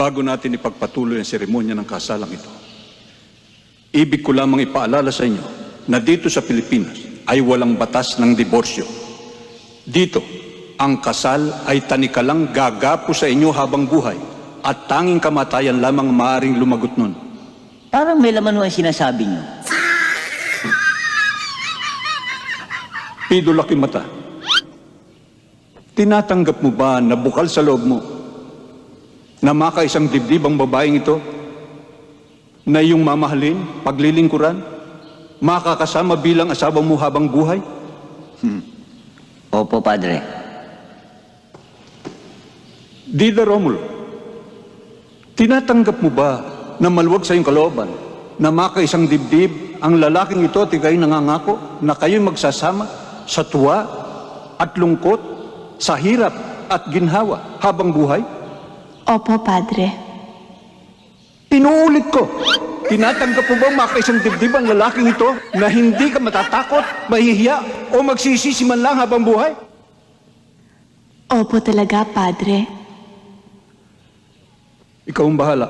bago natin ipagpatuloy ang seremonya ng kasalang ito, ibig ko lamang ipaalala sa inyo na dito sa Pilipinas ay walang batas ng diborsyo. Dito, ang kasal ay tanikalang gagapo sa inyo habang buhay at tanging kamatayan lamang maaaring lumagot nun. Parang may laman mo ang sinasabi niyo. Pido laki mata, tinatanggap mo ba na bukal sa loob mo na makaisang dibdib ang babaeng ito na iyong mamahalin, paglilingkuran, makakasama bilang asawa mo habang buhay? Opo, Padre. Dida Romulo, tinatanggap mo ba na maluwag sa iyong kalooban na makaisang dibdib ang lalaking ito at ikay nangangako na kayo'y magsasama sa tuwa at lungkot, sa hirap at ginhawa habang buhay? Opo, Padre. Inuulit ko, tinatanggap mo ba makaisang dibdib ang lalaking ito na hindi ka matatakot, mahihiya o magsisisi man lang habang buhay? Opo talaga, Padre. Ikaw ang bahala.